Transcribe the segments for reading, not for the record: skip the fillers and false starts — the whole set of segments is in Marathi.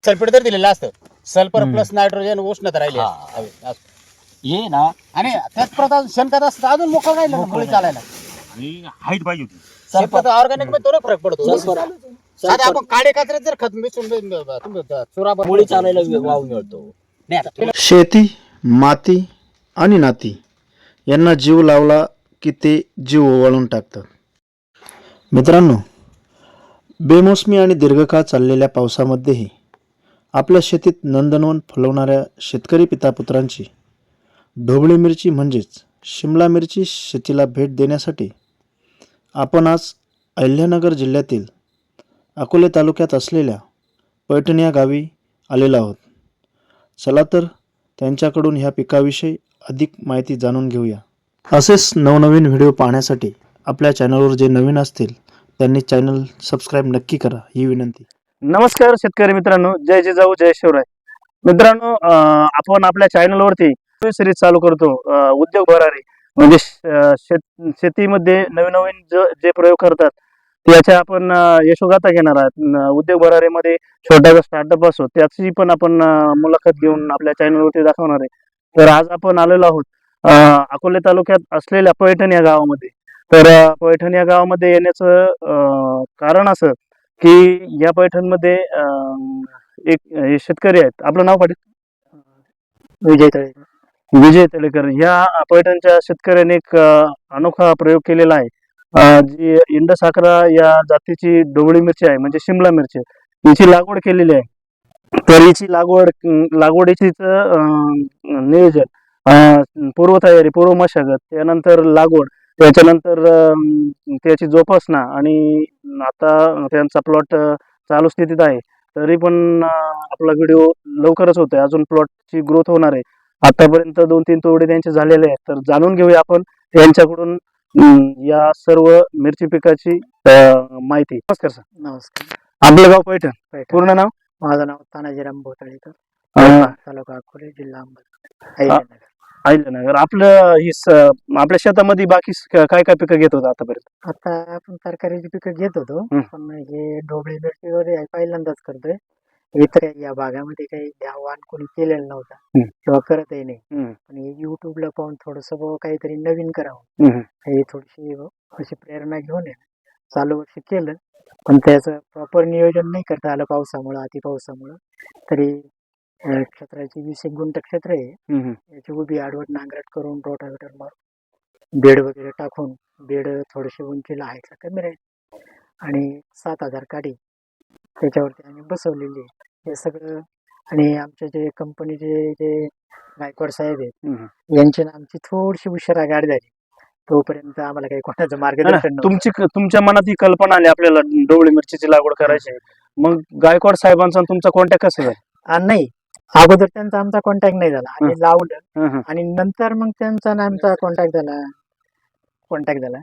सल्फेट जर दिलेलं असतं सल्फर हम्म. प्लस नायट्रोजन उष्णता राहिली हा. असती हवेत. ये ना आणि त्याच प्रकार शेणखत असतं अजून मोकळं राहिलं ना, मुळी चालायला आणि हाईट पाहिजे होती. शेणखत ऑर्गॅनिक मध्ये थोडा फरक पडतो सल्फर साधा आपण काडे कचऱ्यात जर खत मिसळून तुम्ही चुरा मुळी चालायला वाव मिळतो. नाही आता शेती, माती आणि नाती यांना जीव लावला की ते जीव ओवाळून टाकतात. मित्रांनो, बेमोसमी आणि दीर्घकाळ चाललेल्या पावसामध्येही आपल्या शेतीत नंदनवन फुलवणाऱ्या शेतकरी पितापुत्रांची ढोबळी मिरची म्हणजेच शिमला मिरची शेतीला भेट देण्यासाठी आपण आज अहिल्यानगर जिल्ह्यातील अकोले तालुक्यात असलेल्या पैठण या गावी आलेलो आहोत. चला तर त्यांच्याकडून ह्या पिकाविषयी अधिक माहिती जाणून घेऊया. असेच नवनवीन व्हिडिओ पाहण्यासाठी आपल्या चॅनलवर जे नवीन असतील त्यांनी चॅनल सबस्क्राईब नक्की करा ही विनंती. नमस्कार शेतकरी मित्रांनो, जय जिजाऊ जय शिवराय. मित्रांनो, आपण आपल्या चॅनलवरती सिरीज चालू करतो उद्योग भरारी म्हणजे शेतीमध्ये नवीन नवीन जे प्रयोग करतात त्याच्या आपण यशोगाथा घेणार आहात. उद्योग भरारीमध्ये छोटासा स्टार्टअप असो त्याची पण आपण मुलाखत घेऊन आपल्या चॅनलवरती दाखवणार आहे. तर आज आपण आलेलो आहोत अकोले तालुक्यात असलेल्या पैठण या गावामध्ये. तर पैठण या गावामध्ये येण्याचं कारण असं की या पैठणमध्ये एक हे शेतकरी आहेत. आपलं नाव पाटील? विजय तळेकर. ह्या पैठणच्या शेतकऱ्याने एक अनोखा प्रयोग केलेला आहे. जी इंडस 11 या जातीची ढोबळी मिरची आहे म्हणजे शिमला मिरची, हिची लागवड केलेली आहे. तर हिची लागवडीची नियोजन, पूर्वतयारी, पूर्व मशागत, त्यानंतर लागवड, त्याच्यानंतर त्याची जोपासना आणि आता त्यांचा प्लॉट चालू स्थितीत आहे. तरी पण आपला व्हिडिओ लवकरच होतोय, अजून प्लॉटची ग्रोथ होणार आहे. आतापर्यंत 2-3 तोडे त्यांचे झालेले आहेत. तर जाणून घेऊया आपण यांच्याकडून या सर्व मिरची पिकाची माहिती. नमस्कार सर. नमस्कार. आपलं गाव पैठण, पूर्ण नाव? माझं नाव तानाजीराम भोतळेकर, तालुका अकोले, जिल्हा अहमदनगर. अहिल्यानगर. आपलं आपल्या शेतामध्ये बाकी काय काय पिकं घेत होतं आतापर्यंत? आता आपण तरकारीची पिकं घेत होतो, पण हे ढोबळी मिरची वगैरे पहिल्यांदाच करतोय. इतर या भागामध्ये काही आव्हान कोणी केलेलं नव्हतं किंवा करतही नाही. पण युट्यूबला पाहून थोडस काहीतरी नवीन करावं हे थोडीशी अशी प्रेरणा घेऊन आहे चालू वर्षी केलं. पण त्याचं प्रॉपर नियोजन नाही करता आलं पावसामुळं, अति पावसामुळं. तरी क्षेत्राची 20 एक गुंठ क्षेत्र आहे. याची उभी आडवट नांगरट करून रोटावेटर मारून बेड वगैरे टाकून, बेड थोडेसे उंचीला आहे का कमी राहील आणि 7,000 काडी त्याच्यावरती आम्ही बसवलेली आहे. हे सगळं आणि आमचे जे कंपनीचे जे गायकवाड साहेब आहेत यांची ना आमची थोडीशी उशिरा गाडी झाली. तोपर्यंत आम्हाला काही कोणाचं मार्गदर्शन नव्हतं. तुमच्या मनात ही कल्पना आली आपल्याला ढोबळी मिरचीची लागवड करायची, मग गायकवाड साहेबांचा तुमचा कॉन्टॅक्ट कसा झाला? नाही, अगोदर त्यांचा आमचा कॉन्टॅक्ट नाही झाला. आम्ही लावलं आणि नंतर मग त्यांचा आणि आमचा कॉन्टॅक्ट झाला.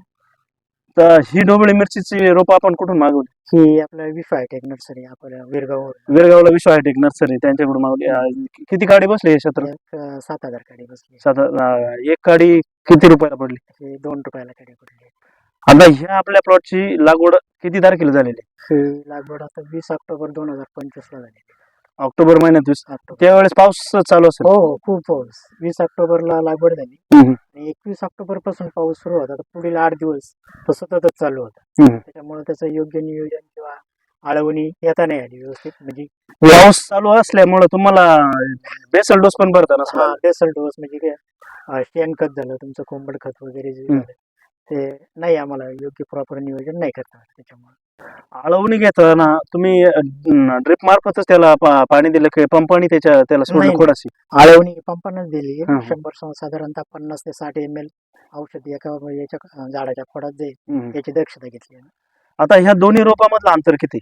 तर ही ढोबळी मिरचीची रोप आपण कुठून मागवली? ही आपल्या विफा टेक नर्सरी आपल्या विरगावला विश्व हायटेक नर्सरी त्यांच्याकडून मागवली. किती काडी बसली या क्षेत्रात? 7,000 काडी बसली. एक काडी किती रुपयाला पडली? हे 2 रुपयाला काडी पडली. आता ह्या आपल्या प्लॉटची लागवड किती तारखेला झालेली? ही लागवड आता 20 ऑक्टोबर 2025 ला झाली. ऑक्टोबर महिन्यात 20. त्यावेळेस पाऊस चालू असेल? हो, खूप पाऊस. 20 ऑक्टोबरला लागवड झाली आणि 21 ऑक्टोबर पासून पाऊस सुरू होता. पुढील 8 दिवस तो सततच चालू होता. त्याच्यामुळे त्याचं योग्य नियोजन किंवा आळवणी येता नाही आली व्यवस्थित. म्हणजे पाऊस चालू असल्यामुळे तुम्हाला बेसल डोस पण भरताना? बेसल डोस म्हणजे काय, शेणखत झालं तुमचं, कोंबड खत वगैरे जे झालं ते नाही आम्हाला योग्य प्रॉपर नियोजन नाही करता. त्याच्यामुळे आळवणी घेताना तुम्ही ड्रिप मार्फतच त्याला पाणी दिलं की पंपाने त्याला सोडलं खोडाशी? आळवणी पंपानच दिली. 100 साधारणतः 50 ते 60 ml औषध एका याच्या झाडाच्या खोडात जाईल याची दक्षता घेतली. आता ह्या दोन्ही रोपामधलं अंतर किती?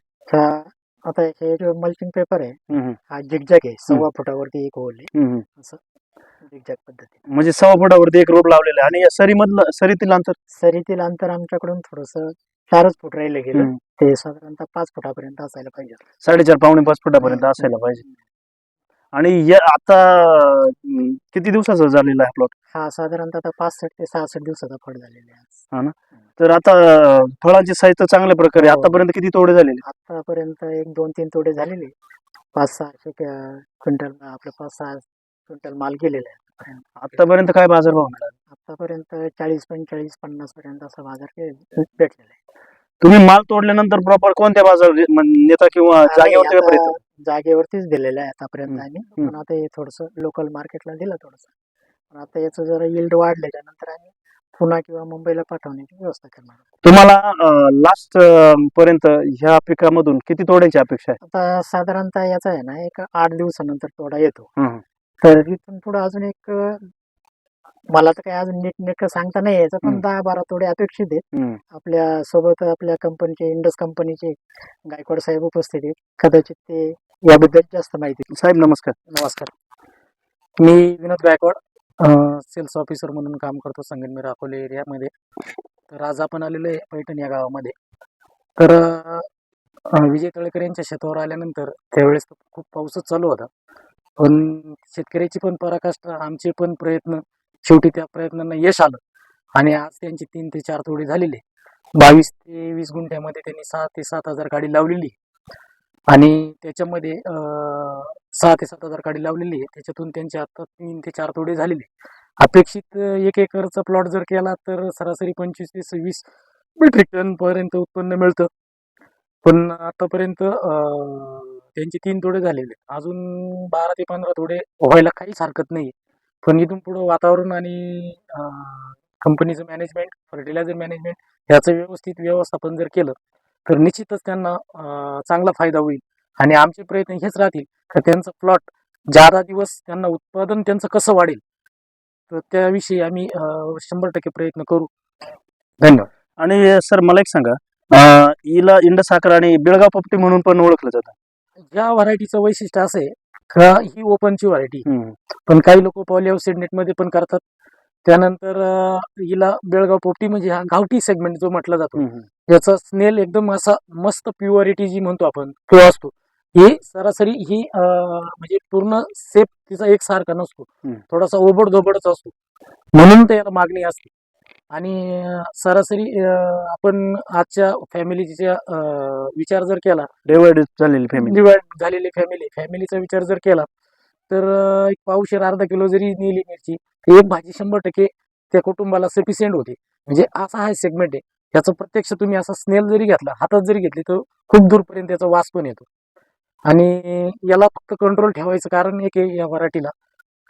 आता हे जो मल्चिंग पेपर आहे हा झिगझॅग आहे. 1.25 फुटावरती एक होल आहे, असं झिगझॅग पद्धती. म्हणजे 1.25 फुटावरती एक रोप लावलेलं आहे. आणि या सरीतील अंतर आमच्याकडून थोडस 4 फूट राहिलं गेलं. ते साधारणतः 5 फुटापर्यंत असायला पाहिजे. 4.5 पावणे 5 फुटापर्यंत असायला पाहिजे. आणि आता किती दिवसाचा झालेला आहे प्लॉट? हा साधारणतः आता 65 ते 66 दिवसाचा फळ झालेला आहे. हा ना. तर आता फळांची साईज तर चांगल्या प्रकारे. आतापर्यंत किती तोडे झालेले? आतापर्यंत 1, 2, 3 तोडे झालेले. 500-600 क्विंटल आपलं 5-6 क्विंटल माल गेलेला आहे आतापर्यंत काय बाजारभाव मिळाला? आतापर्यंत 40-45-50 पर्यंत असा बाजार भेटलेला आहे. तुम्ही माल तोडल्यानंतर प्रॉपर कोणत्या बाजार नेता किंवा जागेवरती आता पर्यंत? जागेवरतीच दिलेलं आहे आतापर्यंत हम्म, आम्ही. हम्म. पण आता हे थोडंसं लोकल मार्केटला दिलं थोडंसं. पण आता याचं जरा यील्ड वाढल्याच्या नंतर आम्ही पुणे किंवा मुंबईला पाठवण्याची व्यवस्था करणार आहोत. तुम्हाला लास्ट पर्यंत ह्या पिकामधून किती तोड्याची अपेक्षा आहे? आता साधारणतः याचा आहे ना एक 8 दिवसानंतर तोडा येतो. हम्म. तर इथून पुढे अजून एक मला तर काही अजून नीटनेटकं सांगता नाही यायचं, पण हम्म. 10-12 तोडे अपेक्षित आहेत. हम्म. आपल्या सोबत आपल्या कंपनीचे इंडस कंपनीचे गायकवाड साहेब उपस्थित आहेत. कदाचित ते याबद्दल जास्त माहिती देतील. साहेब नमस्कार. नमस्कार. मी विनोद गायकवाड, सेल्स ऑफिसर म्हणून काम करतो संगमनेर अकोले एरियामध्ये. तर आज आपण आलेलो आहे पैठण या गावामध्ये. तर विजय तळेकर यांच्या शेतावर आल्यानंतर त्यावेळेस तर खूप पाऊसच चालू होता, पण शेतकऱ्याची पण पराकाष्ठा, आमचे पण प्रयत्न, शेवटी त्या प्रयत्नांना यश आलं आणि आज त्यांची 3 ते 4 तोडे झालेले. 22 ते 20 गुंठ्यामध्ये त्यांनी 6 ते 7 हजार गाडी लावलेली आणि त्याच्यामध्ये 6 ते 7 हजार गाडी लावलेली आहे. त्याच्यातून त्यांचे आता 3 ते 4 तोडे झालेले. अपेक्षित 1 एकरचा प्लॉट जर केला तर सरासरी 25 ते 26 मेट्रिक टन पर्यंत उत्पन्न मिळतं. पण आतापर्यंत त्यांचे 3 तोडे झालेले. अजून 12 ते 15 तोडे व्हायला काहीच हरकत नाही. पण इथून पुढं वातावरण आणि कंपनीचं मॅनेजमेंट, फर्टिलायझर मॅनेजमेंट ह्याचं व्यवस्थित व्यवस्थापन जर केलं तर निश्चितच त्यांना चांगला फायदा होईल. आणि आमचे प्रयत्न हेच राहतील का त्यांचा प्लॉट जादा दिवस त्यांना उत्पादन त्यांचं कसं वाढेल, तर त्याविषयी आम्ही 100% प्रयत्न करू. धन्यवाद. आणि सर मला एक सांगा, हिला इंडसाखर आणि बेळगाव पोपटी म्हणून पण ओळखलं जातं. या व्हरायटीचं वैशिष्ट्य असं आहे का ही ओपनची व्हरायटी, पण काही लोक पॉलिहाऊस नेटमध्ये पण करतात. त्यानंतर हिला बेळगाव पोपटी म्हणजे हा गावठी सेगमेंट जो म्हटला जातो, याचा स्नेल एकदम असा मस्त प्युअरिटी जी म्हणतो आपण तो असतो. ही सरासरी ही म्हणजे पूर्ण सेप तिचा एकसारखा नसतो, थोडासा ओबडधोबडच असतो, म्हणून त्याला मागणी असते. आणि सरासरी आपण आजच्या फॅमिलीच्या विचार जर केला, डिवाइड झालेली फॅमिली, डिवाइड झालेली फॅमिलीचा विचार जर केला तर एक पावशेर अर्धा किलो जरी नेली मिरची, एक भाजी 100% त्या कुटुंबाला सफिशियंट होते. म्हणजे असा हा सेगमेंट आहे. त्याचा प्रत्यक्ष तुम्ही असा स्नेल जरी घेतला, हातात जरी घेतली, तर खूप दूरपर्यंत त्याचा वास पण येतो. आणि याला फक्त कंट्रोल ठेवायचं कारण एक आहे या व्हरायटीला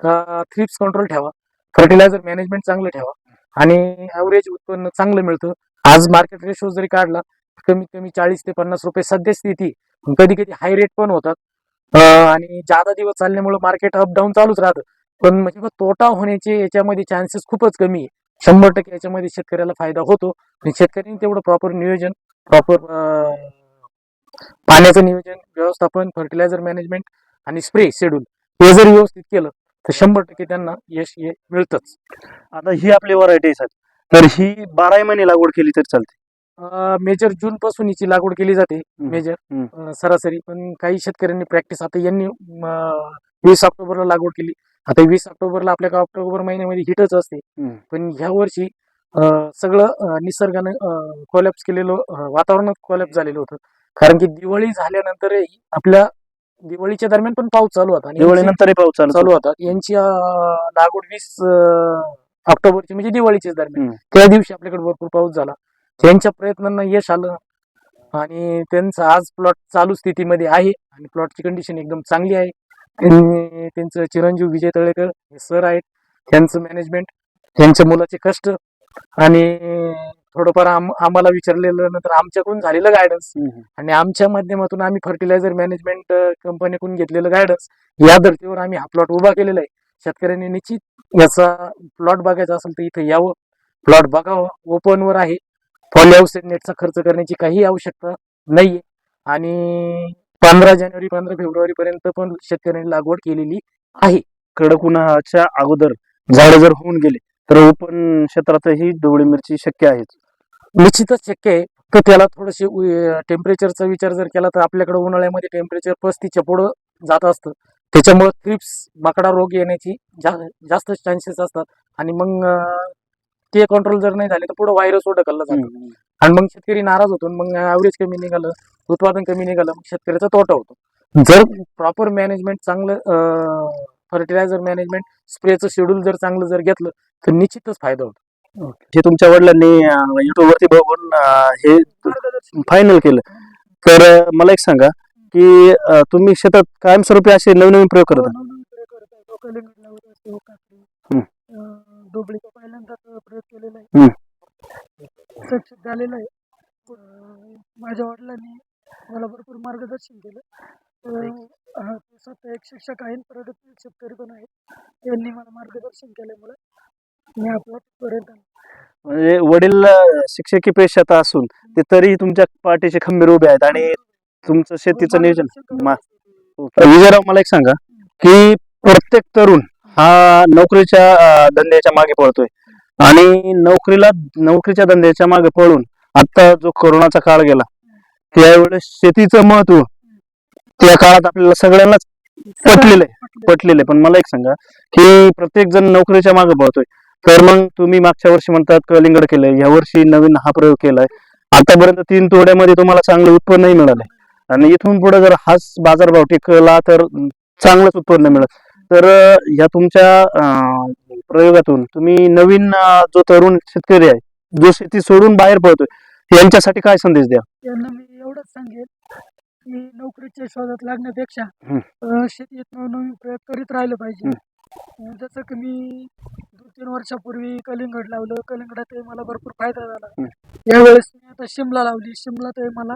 का थ्रिप्स कंट्रोल ठेवा, फर्टिलायझर मॅनेजमेंट चांगलं ठेवा आणि ॲव्हरेज उत्पन्न चांगलं मिळतं. आज मार्केट रेशो जरी काढला कमीत कमी 40 ते 50 रुपये सध्या स्थिती, कधी कधी हाय रेट पण होतात. आणि जादा दिवस चालल्यामुळे मार्केट अप डाऊन चालूच राहतं. पण म्हणजे तोटा होण्याचे याच्यामध्ये चान्सेस खूपच कमी आहे. 100% याच्यामध्ये शेतकऱ्याला फायदा होतो. आणि शेतकऱ्यांनी तेवढं प्रॉपर नियोजन, प्रॉपर पाण्याचं नियोजन, व्यवस्थापन, फर्टिलायझर मॅनेजमेंट आणि स्प्रे शेड्यूल हे जर व्यवस्थित केलं तर 100% त्यांना यश हे मिळतंच. आता ही आपली व्हरायटी आहे, तर ही 12 महिने लागवड केली तरी चालते. मेजर जून पासून हिची लागवड केली जाते मेजर सरासरी. पण काही शेतकऱ्यांनी प्रॅक्टिस, आता यांनी 20 ऑक्टोबरला लागवड केली. आता 20 ऑक्टोबरला आपल्या ऑक्टोबर महिन्यामध्ये हिटच असते. पण ह्या वर्षी सगळं निसर्गानं कोलॅप्स केलेलं, वातावरणात कोलॅप्स झालेलं होतं. कारण की दिवाळी झाल्यानंतर आपल्या दिवाळीच्या दरम्यान पण पाऊस चालू होता आणि दिवाळीनंतरही पाऊस चालू होता. यांची लागवड 20 ऑक्टोबरची म्हणजे दिवाळीच्याच दरम्यान, त्या दिवशी आपल्याकडे भरपूर पाऊस झाला. त्यांच्या प्रयत्नांना यश आलं आणि त्यांचा आज प्लॉट चालू स्थितीमध्ये आहे आणि प्लॉटची कंडिशन एकदम चांगली आहे. आणि त्यांचं चिरंजीव विजय तळेकर हे सर आहेत, त्यांचं मॅनेजमेंट, त्यांच्या मुलाचे कष्ट आणि थोडंफार आम्हाला विचारलेलं नंतर आमच्याकडून झालेलं गायडन्स आणि आमच्या माध्यमातून आम्ही फर्टिलायझर मॅनेजमेंट कंपनीकडून घेतलेलं गायडन्स, या धर्तीवर आम्ही हा प्लॉट उभा केलेला आहे. शेतकऱ्यांनी निश्चित याचा प्लॉट बघायचा असेल तर इथं यावं, प्लॉट बघावं. ओपनवर आहे, पॉलिहाऊस नेटचा खर्च करण्याची काही आवश्यकता नाहीये आणि 15 जानेवारी 15 फेब्रुवारी पर्यंत पण शेतकऱ्यांनी लागवड केलेली आहे. कडक उन्हाच्या अगोदर झाडं जर होऊन गेले तर ओपन क्षेत्रातही ढोबळी मिरची शक्य आहे. निश्चितच शक्य आहे. तर त्याला थोडेसे टेम्परेचरचा विचार जर केला तर आपल्याकडे उन्हाळ्यामध्ये टेम्परेचर 35च्या पुढं जात असतं. त्याच्यामुळे थ्रिप्स, माकडा रोग येण्याची जास्त चान्सेस असतात आणि मग ते कंट्रोल जर नाही झाले तर पुढे व्हायरस ढकलला जातो आणि मग शेतकरी नाराज होतो. मग ॲव्हरेज कमी निघालं, उत्पादन कमी निघालं, मग शेतकऱ्याचा तोटा होतो. जर प्रॉपर मॅनेजमेंट चांगलं फर्टिलायझर मॅनेजमेंट स्प्रेचं शेड्यूल जर चांगलं जर घेतलं तर निश्चितच फायदा होतो. हे तुमच्या वडिलांनी युट्यूब वरती बघून हे फायनल केलं. तर मला एक सांगा की तुम्ही शेतात कायमस्वरूपी असे नवीन प्रयोग करता? डोबळीचा पहिल्यांदाच प्रयोग केलेला आहे, सक्सेस झालेला आहे. माझ्या वडिलांनी मला भरपूर मार्गदर्शन केलं. ते स्वतः एक शिक्षक आहेत, प्रगतशील शेतकरी पण आहेत. त्यांनी मला मार्गदर्शन केल्यामुळे मी आपला पर्यंत म्हणजे वडील शिक्षकी पेशात असून ते तरीही तुमच्या पाठीचे खंबीर उभे आहेत आणि तुमचं शेतीचं नियोजन. विजयराव, मला एक सांगा की प्रत्येक तरुण हा नोकरीच्या धंद्याच्या मागे पळतोय आणि नोकरीच्या धंद्याच्या मागे पळून आता जो कोरोनाचा काळ गेला त्यावेळेस शेतीचं महत्व त्या काळात आपल्याला सगळ्यांनाच पटलेलं आहे. पण मला एक सांगा की प्रत्येक जण नोकरीच्या मागे पळतोय, तर मग तुम्ही मागच्या वर्षी म्हणतात कलिंगड केलंय, या वर्षी नवीन हा प्रयोग केलाय, आतापर्यंत 3 तोड्यामध्ये तुम्हाला चांगलं उत्पन्नही मिळालंय आणि इथून पुढे जर हाच बाजारभाव टिकला तर चांगलंच उत्पन्न मिळत. तर या तुमच्या प्रयोगातून तुम्ही नवीन जो तरुण शेतकरी आहे जो शेती सोडून बाहेर पळतोय यांच्यासाठी काय संदेश द्या? त्यांना मी एवढंच सांगेन की नोकरीच्या शोधात लागण्यापेक्षा शेतीत नवनवीन प्रयोग करीत राहिलं पाहिजे. जसं की मी 2-3 वर्षापूर्वी कलिंगड लावलं, कलिंगडातही मला भरपूर फायदा झाला. यावेळेस मी आता शिमला लावली, शिमलातही मला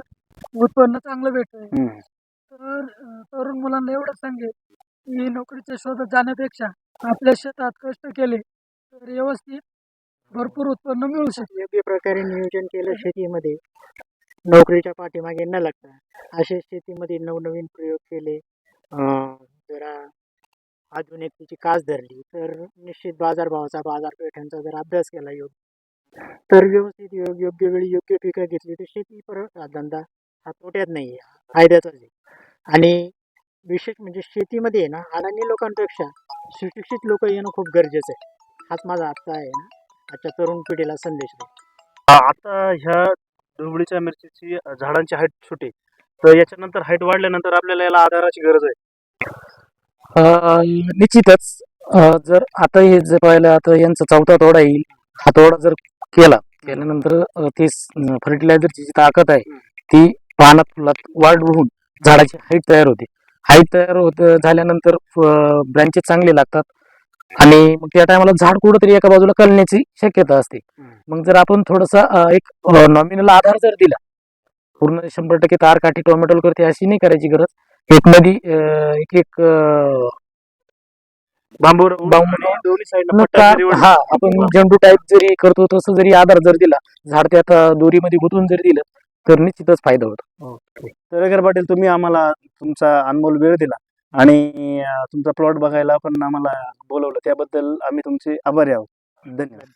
उत्पन्न चांगलं भेटतंय. तर तरुण मुलांना एवढंच सांगेल की नोकरीच्या शोधात जाण्यापेक्षा आपल्या शेतात कष्ट केले तर व्यवस्थित भरपूर उत्पन्न मिळू शकते. योग्य प्रकारे नियोजन केलं शेतीमध्ये, नोकरीच्या पाठीमागे न लागता असे शेतीमध्ये नवनवीन प्रयोग केले, जरा आधुनिकतेची कास धरली तर निश्चित बाजारपेठांचा जर अभ्यास केला योग्य तर व्यवस्थित योग्य वेळी योग्य पिकं घेतली तर शेती परत धंदा हा तोट्यात नाही आहे, फायद्याचाच आहे. आणि विशेष म्हणजे शेतीमध्ये आहे ना अडाणी लोकांपेक्षा सुशिक्षित लोक येणं खूप गरजेचं आहे. हाच माझा आजचा आहे ना आजच्या तरुण पिढीला संदेश आहे. आता ह्या ढोबळीच्या मिरचीची झाडांची हाईट छोटी, तर याच्यानंतर हाईट वाढल्यानंतर आपल्याला याला आधाराची गरज आहे. निश्चितच. जर आता हे जर पाहिलं आता यांचा 4था तोडा येईल, हा तोडा जर केल्यानंतर ती फर्टिलायझरची जी ताकद आहे ती पानात फुलात वाढ होऊन झाडाची हाईट तयार होते. हाईट तयार झाल्यानंतर ब्रँचेस चांगले लागतात आणि मग त्या टायमाला झाड कुठंतरी एका बाजूला कलण्याची शक्यता असते. मग जर आपण थोडासा एक नॉमिनल आधार जर दिला, पूर्ण 100% तार काठी टोमॅटोला करते अशी नाही करायची गरज. एक मध्ये एक बांबू दोन्ही साईडला हा आपण झेंडू टाईप जरी करतो तसं जरी आधार जर दिला, झाड त्यात दोरीमध्ये गुंतवून जरी दिलं तर निश्चितच फायदा होतो. तळेकर पाटील, तुम्ही आम्हाला तुमचा अनमोल वेळ दिला आणि तुमचा प्लॉट बघायला पण आम्हाला बोलवलं, त्याबद्दल आम्ही तुमचे आभारी आहोत. धन्यवाद.